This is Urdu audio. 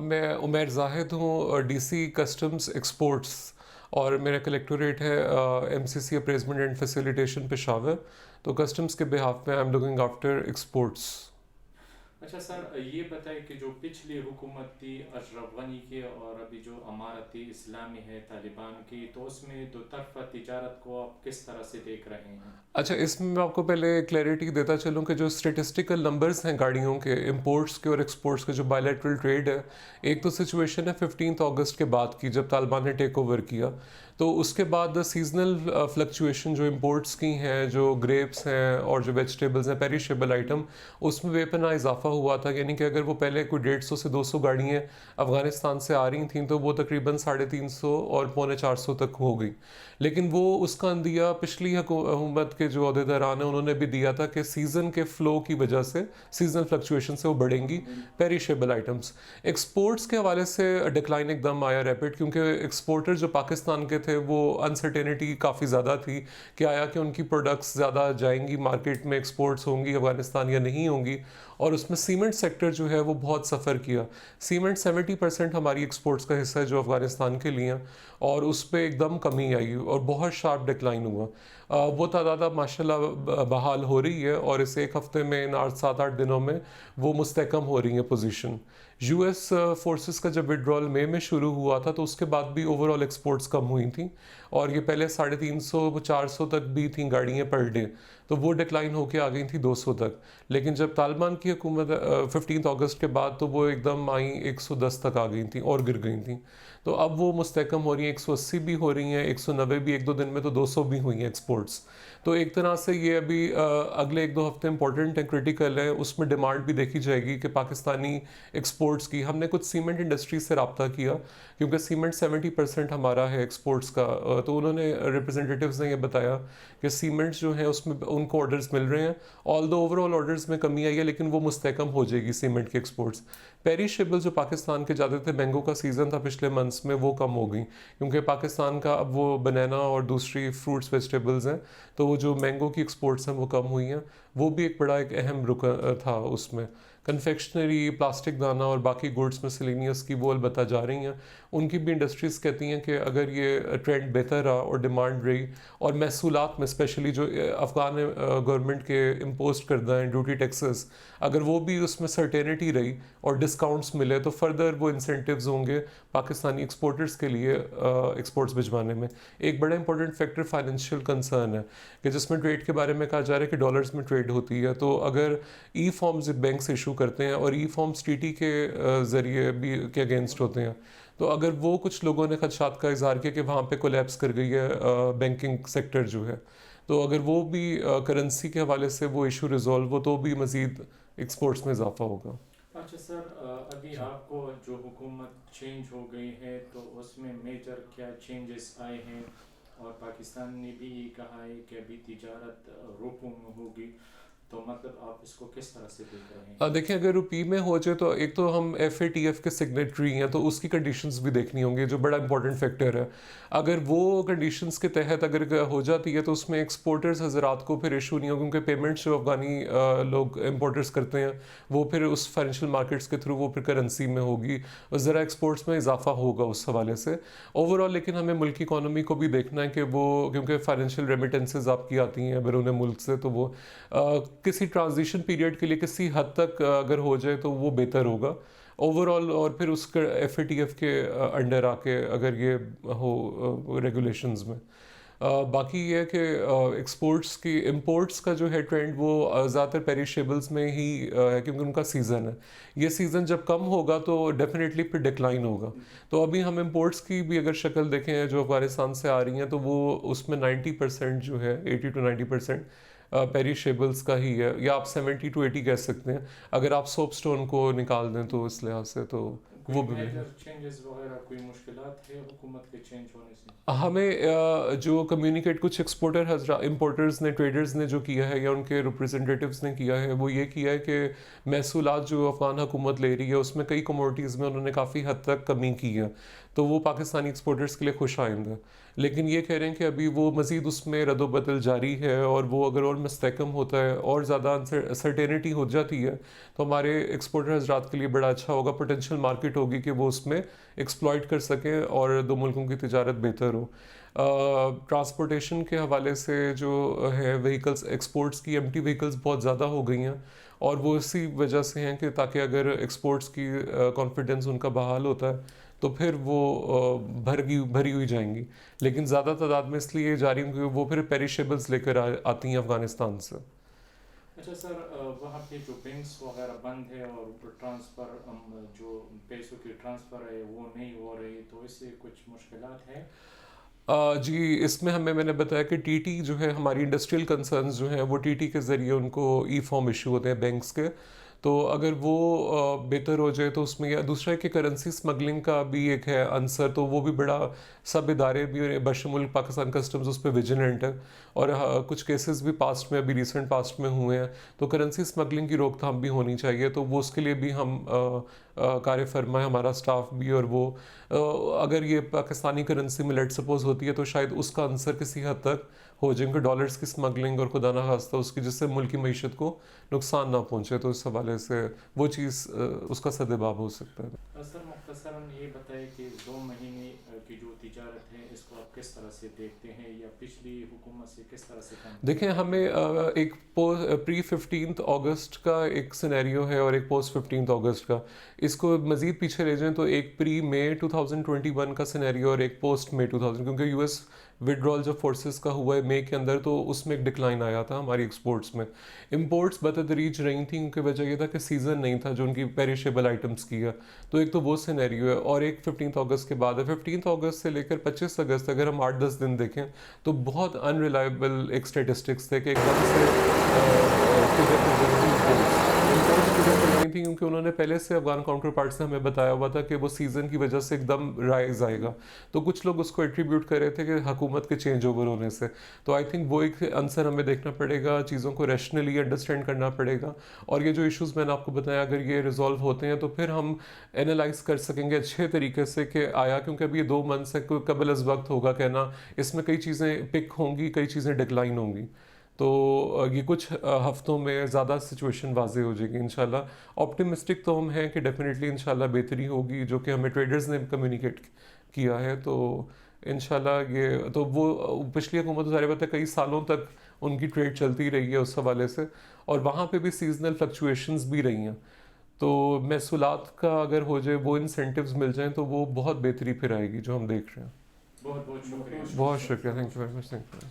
میں عمیر زاہد ہوں، ڈی سی کسٹمز ایکسپورٹس، اور میرا کلیکٹوریٹ ہے M C C appraisement and facilitation Peshawar. تو کسٹمز کے بہاف میں I am looking after exports. اچھا سر، یہ بتائیں کہ جو پچھلی حکومت تھی اشرف غنی کی اور ابھی جو امارت اسلامی ہے طالبان کی، تو اس میں دو طرفہ تجارت کو آپ کس طرح سے دیکھ رہے ہیں؟ اچھا، اس میں آپ کو پہلے کلیئرٹی دیتا چلوں کہ جو اسٹیٹسٹیکل نمبرز ہیں گاڑیوں کے امپورٹس کے اور ایکسپورٹس کے، جو بائیلیٹرل ٹریڈ ہے، ایک تو سچویشن ہے 15 اگست کے بعد کی جب طالبان نے ٹیک اوور کیا. تو اس کے بعد سیزنل فلکچویشن جو امپورٹس کی ہیں، جو گریپس ہیں اور جو ویجیٹیبلز ہیں، پیریشیبل آئٹم، اس میں بے پناہ اضافہ ہوا تھا. یعنی کہ اگر وہ پہلے کوئی 150 سے 200 گاڑیاں افغانستان سے آ رہی تھیں تو وہ تقریباً 350 اور 450 تک ہو گئی. لیکن وہ اس کا اندیا پچھلی حکومت کے جو عہدیداران ہیں انہوں نے بھی دیا تھا کہ سیزن کے فلو کی وجہ سے، سیزنل فلکچویشن سے وہ بڑھیں گی پیریشیبل آئٹمس. ایکسپورٹس کے حوالے سے ڈکلائن ایک دم آیا ریپڈ، کیونکہ ایکسپورٹر جو پاکستان کے تھے وہ انسرٹینٹی کافی زیادہ تھی کہ آیا کہ ان کی پروڈکٹس زیادہ جائیں گی مارکیٹ میں، ایکسپورٹس ہوں گی افغانستان یا نہیں ہوں گی. اور اس میں سیمنٹ سیکٹر جو ہے وہ بہت سفر کیا. سیمنٹ 70% ہماری ایکسپورٹس کا حصہ ہے جو افغانستان کے لیے، اور اس پہ ایک دم کمی آئی اور بہت شارپ ڈکلائن ہوا. وہ تعداد اب ماشاء اللہ بحال ہو رہی ہے، اور اس ایک ہفتے میں، ان 7-8 دنوں میں وہ مستحکم ہو رہی ہیں پوزیشن. یو ایس فورسز کا جب وڈرول مئی میں شروع ہوا تھا تو اس کے بعد بھی اوور آل ایکسپورٹس کم ہوئی تھیں، اور یہ پہلے 350-400 تک بھی تھیں گاڑیاں پر ڈے، تو وہ ڈکلائن ہو کے آ گئی تھیں 200 تک. لیکن جب طالبان کی حکومت 15 اگست کے بعد تو وہ ایک دم آئیں 110 تک آ گئی تھیں اور گر گئی تھیں. تو اب وہ مستحکم ہو رہی ہیں، 180 بھی ہو رہی ہیں، 190 بھی، 1-2 دن میں تو 200 بھی ہوئی ہیں ایکسپورٹس. تو ایک طرح سے یہ ابھی اگلے 1-2 ہفتے امپورٹنٹ ہیں، کریٹیکل ہیں. اس میں ڈیمانڈ بھی دیکھی جائے گی کہ پاکستانی ایکسپورٹس کی. ہم نے کچھ سیمنٹ انڈسٹری سے رابطہ کیا، کیونکہ سیمنٹ 70% ہمارا ہے ایکسپورٹس کا. تو انہوں نے ریپرزنٹیٹیوز نے یہ بتایا کہ سیمنٹس جو ہیں اس میں ان کو آرڈرز مل رہے ہیں، آل دو اوور آل آرڈرز میں کمی آئی ہے، لیکن وہ مستحکم ہو جائے گی سیمنٹ کے ایکسپورٹس. پیریشیبل جو پاکستان کے جاتے تھے، مینگو کا سیزن تھا پچھلے منتھس میں، وہ کم ہو گئی، کیونکہ پاکستان کا اب وہ بنانا اور دوسری فروٹس ویجیٹیبلز ہیں، تو وہ جو مینگو کی ایکسپورٹس ہیں وہ کم ہوئی ہیں. وہ بھی ایک بڑا ایک اہم رکن تھا اس میں. کنفیکشنری، پلاسٹک دانہ اور باقی گوڈس مسلینیس کی وہ البتہ جا رہی ہیں. ان کی بھی انڈسٹریز کہتی ہیں کہ اگر یہ ٹرینڈ بہتر رہا اور ڈیمانڈ رہی، اور محصولات میں اسپیشلی جو افغان گورنمنٹ کے امپوز کردہ ہیں ڈیوٹی ٹیکسز، اگر وہ بھی اس میں سرٹینٹی رہی اور ڈسکاؤنٹس ملے تو فردر وہ انسینٹیوز ہوں گے پاکستانی ایکسپورٹرز کے لیے ایکسپورٹس بھجوانے میں. ایک بڑا امپورٹنٹ فیکٹر فائنینشیل کنسرن ہے کہ جس میں ٹریڈ کے بارے میں کہا جا رہا ہے کہ ڈالرز میں ٹریڈ ہوتی ہے. تو اگر ای فارمز بینکس ایشو کرتے ہیں، اور ای فارمز ٹی ٹی کے ذریعے بھی کے اگینسٹ ہوتے ہیں، تو اگر وہ کچھ لوگوں نے خدشات کا اظہار کیا کہ وہاں پہ کولیپس کر گئی ہے بینکنگ سیکٹر جو ہے، تو اگر وہ بھی کرنسی کے حوالے سے وہ ایشو ریزالو ہو تو بھی مزید ایکسپورٹس میں اضافہ ہوگا. اچھا سر، ابھی آپ کو جو حکومت چینج ہو گئی ہے تو اس میں میجر کیا چینجز آئے ہیں؟ اور پاکستان نے بھی یہ کہا ہے کہ ابھی تجارت روپوں میں ہوگی، تو مطلب آپ اس کو کس طرح سے دیکھ رہے ہیں؟ دیکھیں، اگر روپی میں ہو جائے تو ایک تو ہم ایف اے ٹی ایف کے سگنیٹری ہیں، تو اس کی کنڈیشنز بھی دیکھنی ہوں گی، جو بڑا امپورٹنٹ فیکٹر ہے. اگر وہ کنڈیشنز کے تحت اگر ہو جاتی ہے تو اس میں ایکسپورٹرز حضرات کو پھر ایشو نہیں ہو، کیونکہ پیمنٹس جو افغانی لوگ امپورٹرز کرتے ہیں وہ پھر اس فائنینشیل مارکیٹس کے تھرو وہ پھر کرنسی میں ہوگی، اور ذرا ایکسپورٹس میں اضافہ ہوگا اس حوالے سے اوور آل. لیکن ہمیں ملک کی اکانومی کو بھی دیکھنا ہے کہ وہ، کیونکہ فائنینشیل ریمیٹنسز آپ کی آتی ہیں بیرون ملک سے، تو وہ کسی ٹرانزیشن پیریڈ کے لیے کسی حد تک اگر ہو جائے تو وہ بہتر ہوگا اوور آل. اور پھر اس کا ایف اے ٹی ایف کے انڈر آ کے اگر یہ ہو ریگولیشنز میں. باقی یہ ہے کہ ایکسپورٹس کی، امپورٹس کا جو ہے ٹرینڈ وہ زیادہ تر پیریشیبلز میں ہی ہے، کیونکہ ان کا سیزن ہے. یہ سیزن جب کم ہوگا تو ڈیفینیٹلی پھر ڈکلائن ہوگا. تو ابھی ہم امپورٹس کی بھی اگر شکل دیکھیں جو افغانستان سے آ رہی ہیں تو وہ اس میں 90% جو ہے، 80-90% پیریشیبلز کا ہی ہے، یا آپ 70-80 کہہ سکتے ہیں اگر آپ سوپ سٹون کو نکال دیں تو اس لحاظ سے. تو وہ بھی چینجز وغیرہ کوئی مشکلات ہے حکومت کے چینج ہونے سے؟ ہمیں جو کمیونیکیٹ کچھ ایکسپورٹر حضرات، امپورٹرز نے، ٹریڈرز نے جو کیا ہے یا ان کے ریپرزنٹیٹیوز نے کیا ہے، وہ یہ کیا ہے کہ محصولات جو افغان حکومت لے رہی ہے اس میں کئی کموڈٹیز میں انہوں نے کافی حد تک کمی کی ہے، تو وہ پاکستانی ایکسپورٹرز کے لیے خوش آئند ہے. لیکن یہ کہہ رہے ہیں کہ ابھی وہ مزید اس میں رد و بدل جاری ہے، اور وہ اگر اور مستحکم ہوتا ہے اور زیادہ سرٹینٹی ہو جاتی ہے تو ہمارے ایکسپورٹر حضرات کے لیے بڑا اچھا ہوگا، پوٹینشیل مارکیٹ ہوگی کہ وہ اس میں ایکسپلائٹ کر سکیں اور دو ملکوں کی تجارت بہتر ہو۔ ٹرانسپورٹیشن کے حوالے سے جو ہے وہیکلس ایکسپورٹس کی ایمٹی وہیکلس بہت زیادہ ہو گئی ہیں، اور وہ اسی وجہ سے ہیں کہ تاکہ اگر ایکسپورٹس کی کانفیڈنس ان کا بحال ہوتا ہے تو پھر وہ بھری ہوئی جائیں گی، لیکن زیادہ تعداد میں اس لیے جا رہی ہوں کہ وہ پھر پیریشیبلس لے کر آتی ہیں افغانستان سے۔ اچھا سر، وہاں پہ جو بینکس وغیرہ بند ہے اور ٹرانسفر جو پیسوں کی ٹرانسفر ہے وہ نہیں ہو رہی، تو اس سے کچھ مشکلات ہیں؟ جی، اس میں میں نے بتایا کہ ٹی ٹی جو ہے ہماری انڈسٹریل کنسرنز جو ہیں وہ ٹی ٹی کے ذریعے ان کو ای فارم ایشو ہوتے ہیں بینکس کے، تو اگر وہ بہتر ہو جائے تو اس میں، یا دوسرا ہے کہ کرنسی سمگلنگ کا بھی ایک ہے عنصر، تو وہ بھی بڑا سب ادارے بھی بشمول پاکستان کسٹمز اس پہ ویجیلنٹ ہے، اور کچھ کیسز بھی پاسٹ میں، ابھی ریسنٹ پاسٹ میں ہوئے ہیں، تو کرنسی سمگلنگ کی روک تھام بھی ہونی چاہیے، تو وہ اس کے لیے بھی ہم کار فرما ہے ہمارا اسٹاف بھی، اور وہ اگر یہ پاکستانی کرنسی میں لیٹ سپوز ہوتی ہے تو شاید اس کا عنصر کسی حد تک ہو جائے کہ ڈالرز کی سمگلنگ اور خدا نہ خواستہ اس کی، جس سے ملک کی معیشت کو نقصان نہ پہنچے، تو اس حوالے سے وہ چیز اس کا سدباب ہو سکتا ہے۔ سر مختصراً یہ بتائیں کہ 2 مہینے کی جو تجارت ہے اس کو آپ کس طرح سے دیکھتے ہیں، یا پچھلی حکومت سے کس طرح سے کام؟ دیکھیں، ہمیں ایک پری 15 اگست کا ایک سینیریو ہے اور ایک پوسٹ 15 اگست کا، اس کو مزید پیچھے لے جائیں تو ایک پری مئی 2021 کا سینیریو اور ایک پوسٹ مئی 2000، کیونکہ یو ایس وڈرول جب فورسز کا ہوا ہے مئی کے اندر تو اس میں ایک ڈکلائن آیا تھا ہماری ایکسپورٹس میں، امپورٹس بتدریج رہی تھیں کیونکہ وجہ یہ تھا کہ سیزن نہیں تھا جو ان کی پیریشیبل آئٹمس کی ہے، تو ایک تو وہ سینیریو ہے، اور ایک 15 اگست کے بعد ہے۔ 15 اگست سے لے کر 25 اگست اگر ہم 8-10 دن دیکھیں تو بہت ان ریلائبل ایک اسٹیٹسٹکس تھے کہ ایک دم سے نہیں تھی، کیونکہ انہوں نے پہلے سے افغان کاؤنٹر پارٹ سے ہمیں بتایا ہوا تھا کہ وہ سیزن کی وجہ سے ایک دم رائز آئے گا، تو کچھ لوگ اس کو ایٹریبیوٹ کر رہے تھے کہ حکومت کے چینج اوور ہونے سے، تو آئی تھنک وہ ایک عنصر ہمیں دیکھنا پڑے گا، چیزوں کو ریشنلی انڈرسٹینڈ کرنا پڑے گا، اور یہ جو ایشوز میں نے آپ کو بتایا اگر یہ ریزالو ہوتے ہیں تو پھر ہم اینالائز کر سکیں گے اچھے طریقے سے کہ آیا، کیونکہ ابھی یہ 2 منتھ سے قبل از وقت ہوگا کہنا، اس میں کئی چیزیں پک ہوں گی، کئی چیزیں ڈکلائن ہوں گی، تو یہ کچھ ہفتوں میں زیادہ سچویشن واضح ہو جائے گی انشاءاللہ۔ آپٹیمسٹک تو ہم ہیں کہ ڈیفینیٹلی انشاءاللہ بہتری ہوگی، جو کہ ہمیں ٹریڈرز نے کمیونیکیٹ کیا ہے، تو انشاءاللہ یہ تو وہ پچھلی حکومت ظاہر بات ہے کئی سالوں تک ان کی ٹریڈ چلتی رہی ہے اس حوالے سے، اور وہاں پہ بھی سیزنل فلکچویشنز بھی رہی ہیں، تو محصولات کا اگر ہو جائے وہ انسینٹیوز مل جائیں تو وہ بہت بہتری پھر آئے گی جو ہم دیکھ رہے ہیں۔ بہت بہت شکریہ۔ بہت شکریہ، thank you very much, thank you.